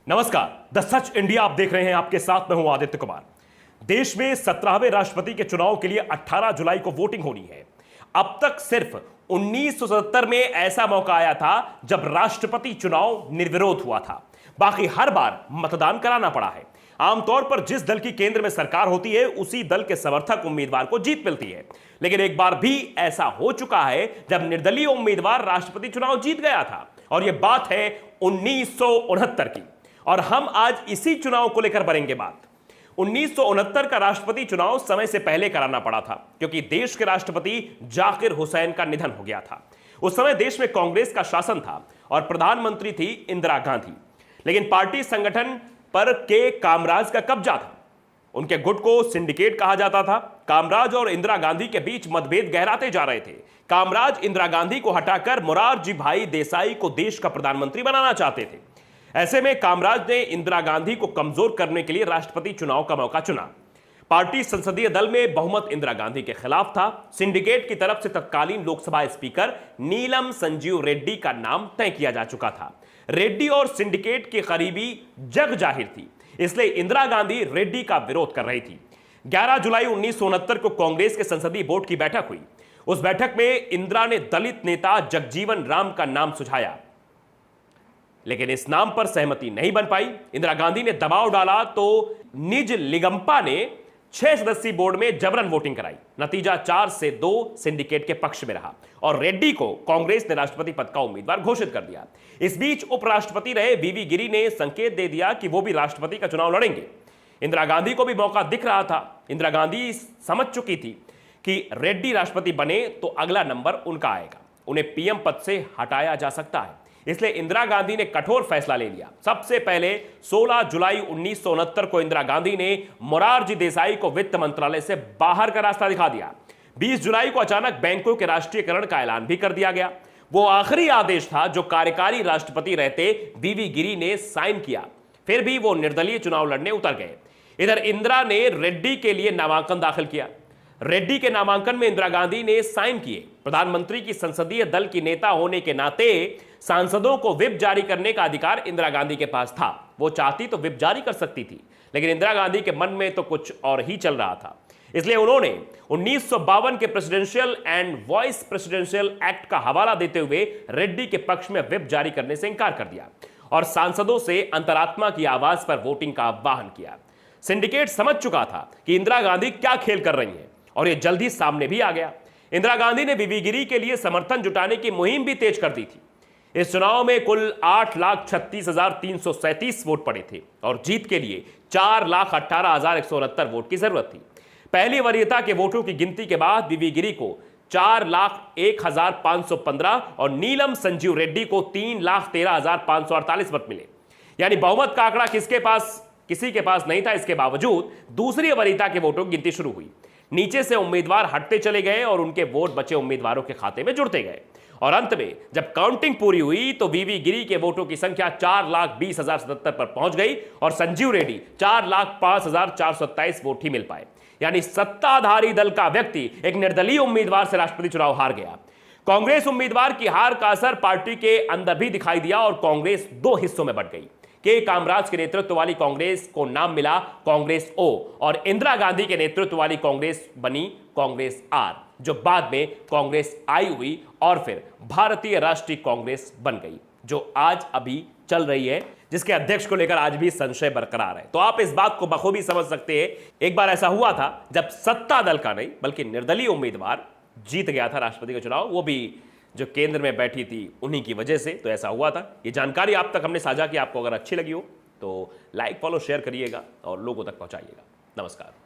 नमस्कार, the such India आप देख रहे हैं। आपके साथ मैं हूं आदित्य कुमार। देश में 17वें राष्ट्रपति के चुनाव के लिए 18 जुलाई को वोटिंग होनी है। अब तक सिर्फ 1977 में ऐसा मौका आया था जब राष्ट्रपति चुनाव निर्विरोध हुआ था। बाकी हर बार मतदान कराना पड़ा है। आमतौर पर जिस दल की केंद्र में सरकार होती है उसी दल के समर्थक उम्मीदवार को जीत मिलती है, लेकिन एक बार भी ऐसा हो चुका है जब निर्दलीय उम्मीदवार राष्ट्रपति चुनाव जीत गया था, और यह बात है 1969 की। और हम आज इसी चुनाव को लेकर करेंगे बात। 1969 का राष्ट्रपति चुनाव समय से पहले कराना पड़ा था क्योंकि देश के राष्ट्रपति जाकिर हुसैन का निधन हो गया था। उस समय देश में कांग्रेस का शासन था और प्रधानमंत्री थी इंदिरा गांधी, लेकिन पार्टी संगठन पर के कामराज का कब्जा था। उनके गुट को सिंडिकेट कहा जाता था। कामराज और इंदिरा गांधी के बीच मतभेद गहराते जा रहे थे। कामराज इंदिरा गांधी को हटाकर मोरारजी भाई देसाई को देश का प्रधानमंत्री बनाना चाहते थे। ऐसे में कामराज ने इंदिरा गांधी को कमजोर करने के लिए राष्ट्रपति चुनाव का मौका चुना। पार्टी संसदीय दल में बहुमत इंदिरा गांधी के खिलाफ था। सिंडिकेट की तरफ से तत्कालीन लोकसभा स्पीकर नीलम संजीव रेड्डी का नाम तय किया जा चुका था। रेड्डी और सिंडिकेट की करीबी जग जाहिर थी, इसलिए इंदिरा गांधी रेड्डी का विरोध कर रही थी। 11 जुलाई 1969 को कांग्रेस के संसदीय बोर्ड की बैठक हुई। उस बैठक में इंदिरा ने दलित नेता जगजीवन राम का नाम सुझाया, लेकिन इस नाम पर सहमति नहीं बन पाई। इंदिरा गांधी ने दबाव डाला तो निज लिगंपा ने 6 सदस्यीय बोर्ड में जबरन वोटिंग कराई। नतीजा 4 से 2 सिंडिकेट के पक्ष में रहा और रेड्डी को कांग्रेस ने राष्ट्रपति पद का उम्मीदवार घोषित कर दिया। इस बीच उपराष्ट्रपति रहे वीवी गिरी ने संकेत दे दिया कि वो भी राष्ट्रपति का चुनाव लड़ेंगे। इंदिरा गांधी को भी मौका दिख रहा था। इंदिरा गांधी समझ चुकी थी कि रेड्डी राष्ट्रपति बने तो अगला नंबर उनका आएगा, उन्हें पीएम पद से हटाया जा सकता है। इसलिए इंदिरा गांधी ने कठोर फैसला ले लिया। सबसे पहले 16 जुलाई 1969 को इंदिरा गांधी ने मोरारजी देसाई को वित्त मंत्रालय से बाहर का रास्ता दिखा दिया। 20 जुलाई को अचानक बैंकों के राष्ट्रीयकरण का ऐलान भी कर दिया गया। वो आखिरी आदेश था जो कार्यकारी राष्ट्रपति रहते वीवी गिरी ने साइन किया। फिर भी वो निर्दलीय चुनाव लड़ने उतर गए। इधर इंदिरा ने रेड्डी के लिए नामांकन दाखिल किया। रेड्डी के नामांकन में इंदिरा गांधी ने साइन किए। प्रधानमंत्री की संसदीय दल की नेता होने के नाते सांसदों को व्हिप जारी करने का अधिकार इंदिरा गांधी के पास था। वो चाहती तो व्हिप जारी कर सकती थी, लेकिन इंदिरा गांधी के मन में तो कुछ और ही चल रहा था। इसलिए उन्होंने 1952 के presidential and vice presidential act का हवाला देते हुए रेड्डी के पक्ष में व्हिप जारी करने से इंकार कर दिया और सांसदों से अंतरात्मा की आवाज पर वोटिंग का आह्वान किया। सिंडिकेट समझ चुका था कि इंदिरा गांधी क्या खेल कर रही हैं और यह जल्द ही सामने भी आ गया। इंदिरा गांधी ने वीवी गिरी के लिए समर्थन जुटाने की मुहिम भी तेज कर दी थी। इस चुनाव में कुल 8,36,337 वोट पड़े थे और जीत के लिए 4,18,169 वोट की जरूरत थी। पहली वरीयता के वोटों की गिनती के बाद वीवी गिरी को 4,01,515 और नीलम संजीव रेड्डी को 3,13,548 वोट मिले। यानी बहुमत का आंकड़ा किसी के पास नहीं था। इसके बावजूद दूसरी वरीयता के वोटों की गिनती शुरू हुई। नीचे से उम्मीदवार हटते चले गए और उनके वोट बचे उम्मीदवारों के खाते में जुड़ते गए और अंत में जब काउंटिंग पूरी हुई तो वीवी गिरी के वोटों की संख्या 4,20,077 पर पहुंच गई और संजीव रेड्डी 4,05,427 वोट ही मिल पाए। यानी सत्ताधारी दल का व्यक्ति एक निर्दलीय उम्मीदवार से राष्ट्रपति चुनाव हार गया। कांग्रेस उम्मीदवार की हार का असर पार्टी के अंदर भी दिखाई दिया और कांग्रेस 2 हिस्सों में बंट गई। के कामराज के नेतृत्व वाली कांग्रेस को नाम मिला कांग्रेस ओ और इंदिरा गांधी के नेतृत्व वाली कांग्रेस बनी कांग्रेस आर, जो बाद में कांग्रेस आई हुई और फिर भारतीय राष्ट्रीय कांग्रेस बन गई, जो आज अभी चल रही है, जिसके अध्यक्ष को लेकर आज भी संशय बरकरार है। तो आप इस बात को बखूबी समझ सकते हैं। एक बार ऐसा हुआ था जब सत्ता दल का नहीं बल्कि निर्दलीय उम्मीदवार जीत गया था राष्ट्रपति का चुनाव, वो भी जो केंद्र में बैठी थी उन्हीं की वजह से। तो ऐसा हुआ था। ये जानकारी आप तक हमने साझा की। आपको अगर अच्छी लगी हो तो लाइक, फॉलो, शेयर करिएगा और लोगों तक पहुंचाइएगा। नमस्कार।